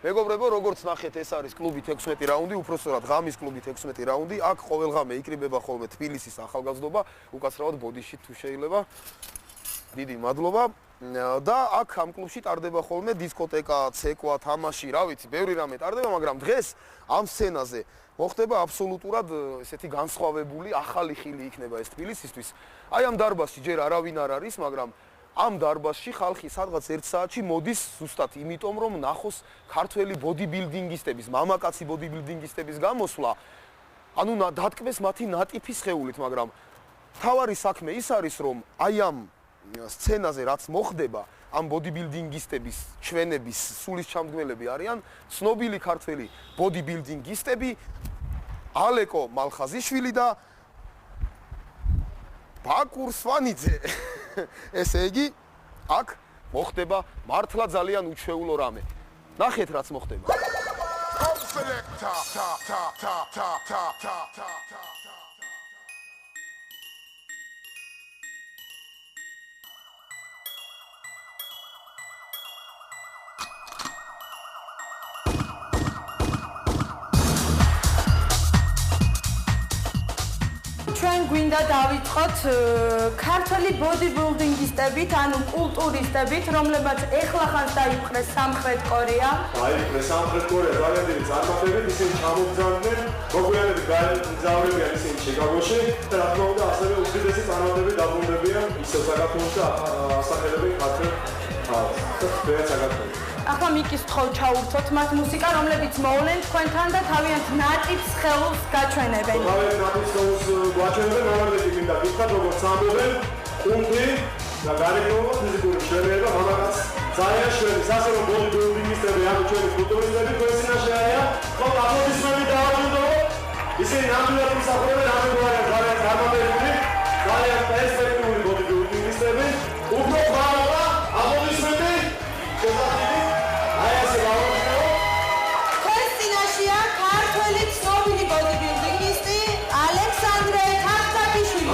მეგობრებო, როგორც ნახეთ, ეს არის კლუბით 16 რაუნდი, უпроსტად ღამის კლუბით 16 რაუნდი. აქ ყოველ ღამე იკრიბება ხოლმე თბილისის ახალგაზრდობა, უკაცრავად ბოდიში თუ შეიძლება. დიდი მადლობა. და აქ ამ კლუბში ტარდება ხოლმე დისკოტეკა, ცეკვა, თამაში, რა ვიცი, ბევრი რამე ტარდება, მაგრამ დღეს ამ სცენაზე მოხდება აბსოლუტურად ესეთი განსხვავებული ახალი ხილი იქნება ეს თბილისისთვის. აი ამ დარბაზში ჯერ არავინ არ არის, მაგრამ ამ დარბაზში ხალხი სადღაც 1 საათში მოდის ზუსტად იმიტომ, რომ ნახოს ქართველი ბოდიბილდინგისტების, მამაკაცი ბოდიბილდინგისტების გამოსვლა. ანუ დატკბეს მათი ნატიფი სხეულით, მაგრამ თავარი საქმე ის არის, რომ აი ამ სცენაზე რაც მოხდება, ამ ბოდიბილდინგისტების, ჩვენების, სულის ჩამდგმელები არიან ცნობილი ქართველი ბოდიბილდინგისტები ალეკო მალხაზიშვილი და ბაკურ სვანიძე. ესე იგი, აქ მოხდება მართლა ძალიან უჩვეულო რამე. ნახეთ რაც მოხდება. ჩვენ გვინდა დავიწყოთ ქართველი ბოდიბილდინგისტებით, ანუ კულტურისტებით, რომლებმაც ეხლახანს დაიპყრეს სამხრეთ კორეა. დაიპყრეს სამხრეთ კორეა ძალიან დიდი წარმატებით, ისინი ჩამოგზავნდნენ, მოგვიანებით გაემგზავრებიან ისინი ჩიკაგოში და რა თქმა უნდა ასევე უდიდესი წარმატებები დაბრუნდებიან ისევ საქართველოში ასახელებენ ქართველ ხალხს და ბევრ საქართველოში. ახლა მიკითხავ ჩაურთოთ მათ მუსიკა, რომლებიც მოვლენ თქვენთან და თავიანთ ნატიფ სხეულს გაჩვენებენ. თავიანთ ნატიფ სხეულს გაჩვენებენ, მომარდები მინდა გითხრათ, როგორც ამბობენ, კუნთი და გარეგნობა, ფიზიკური მშვენიერება, მამაკაც ძალიან შვენის, ასე რომ ბოდიბილდინგისტები, ანუ ჩვენი კულტურისტები თქვენ წინაშე არიან, ხოლმე აპლოდისმენტები დააბრუნდოთ. ისინი ნამდვილად მსახურებენ ამგვარად ძალიან წარმატებული, ძალიან პერსპექტიული ბოდიბილდინგისტები. უფრო ხმაურა, აპლოდისმენტი, შესაძლებელი. თქვენ წინაშეა ქართველი ცნობილი ბოდიბილდინგისტი ალექსანდრე ქართაბიშვილი.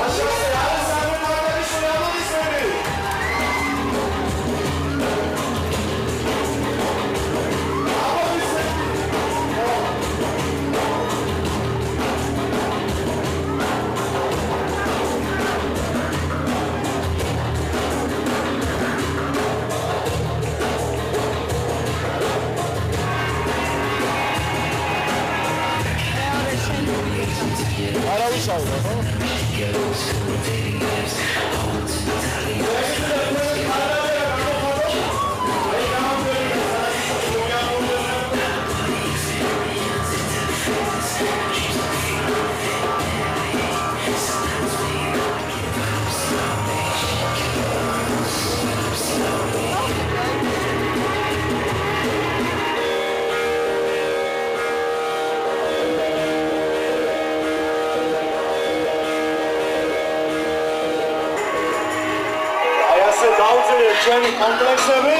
ჩვენი კომპლექსები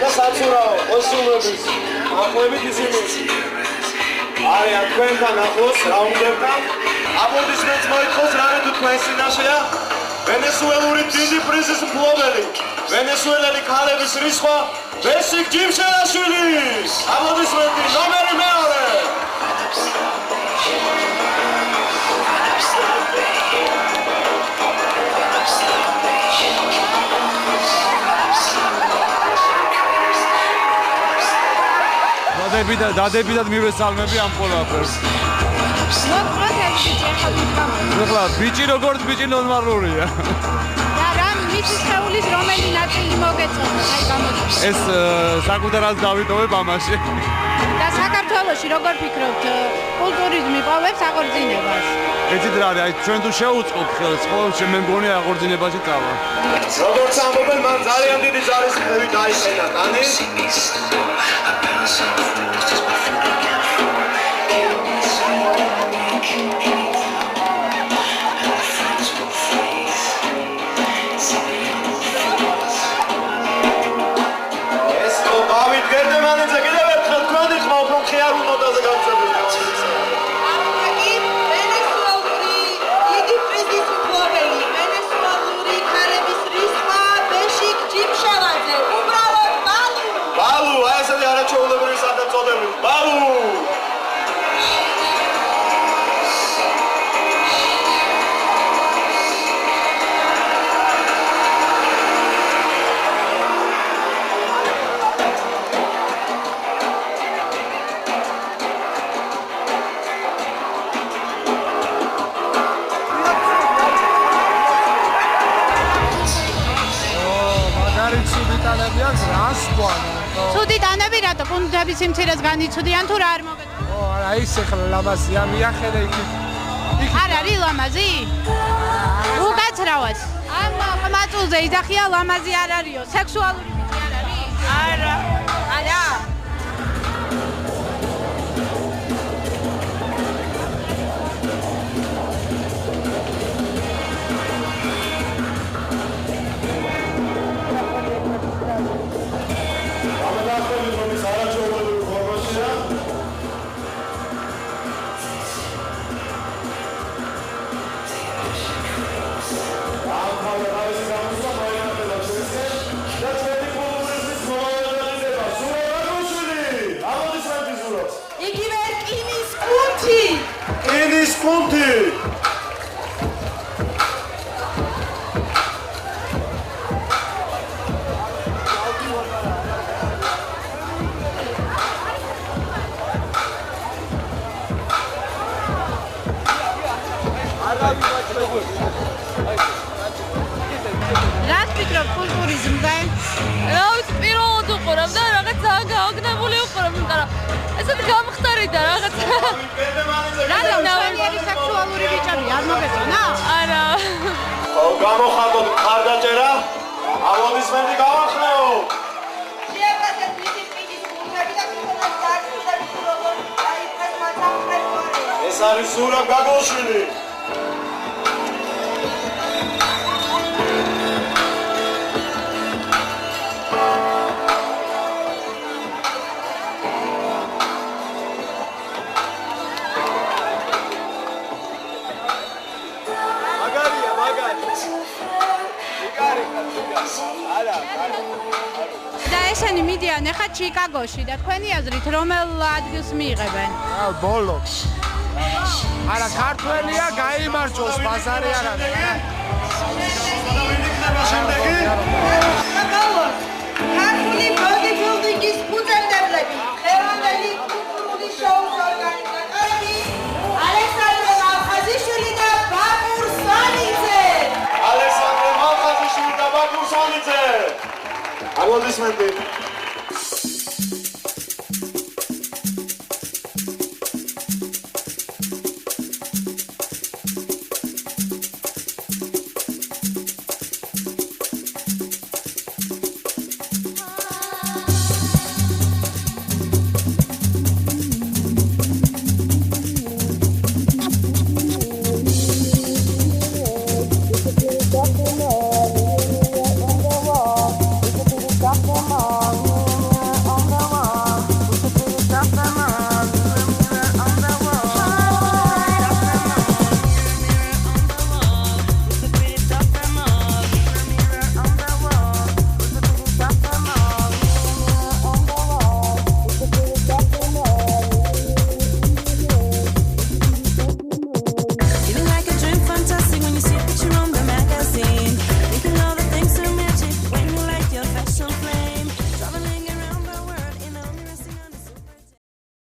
და საცურაო ოსულების ახლებით ისინი არიან თქვენთან ახლოს რაუნდებთან. აპლოდისმენტს მოითხოვს რამე თუ თქვენ წინაშეა ვენესუელური დიდი პრიზის მფლობელი, ვენესუელელი ქალების რისხვა ბესიკ ჯიმშელაშვილი. აპლოდისმენტი ნომერი მეორე. დადებითად მივესალმები ამ ყველაფერს. ეხლა ბიჭი როგორც ბიჭი ნორმალურია. და რა მისი სხეულის რომელი ნაწილი მოგეწონა, აი გამოდის. ეს საკუთარად დავიტოვებ ამაში. და საქართველოში როგორ ფიქრობთ, კულტურიზმი პოვებს აღორძინებას? ეცით რა არის, აი ჩვენ თუ შევუწყობთ ხელს, ხო, მე მგონი აღორძინებაში წავა. როგორც ამბობენ, მან ძალიან დიდი ძალისხმევი დაიყენა კანი. უბრალოდ ბალუ. ბალუ, აი ესეთი არაჩვეულებრივი სადაც ხელოვნები რატო კუნთების სიმცირეს განიცდიან თუ რა არ მოგეწონათ? ო, არა, ის ახლა ლამაზია, მიახედა იქ. არ არის ლამაზი? უკაცრავად. ამ ხმაწულზე იძახია ლამაზი არ არისო, სექსუალური ბიჭი არ არის? არა. არა. Punti! რას ფიქრობ კულტურიზმზე? რა ვიცი, პირველად უყურებ და რაღაც ძალიან გაოგნებული უყურებ, იმიტომ რომ ესეთი გამხდარი და რაღაც რატომ ნავალიერი სექსუალური ბიჭები არ მოგეწონა? არა. გამოხატოთ ხარდაჭერა. აპლოდისმენტი გავახნეო. შეეფასეთ მისი პირის გუნდები და თვითონაც დაარწმუნდებით თუ როგორ დაიწყეს მათ ამ პრეზიდენტი. ეს არის ზურაბ გაგოშვილი. და ესენი მიდიან ახლა ჩიკაგოში და თქვენი აზრით რომელ ადგილს მიიღებენ? ბოლო. არა, ქართველია გაიმარჯოს, ბაზარი არ არის. ქართული ბოდიბილდინგის ფუძემდებლები, ხელოვნური კულტურული შოუს ორგანიზატორები ალექსანდრე მალხაზიშვილი და ბაკურ სვანიძე. ალექსანდრე მალხაზიშვილი და ბაკურ სვანიძე. აპლოდისმენტი.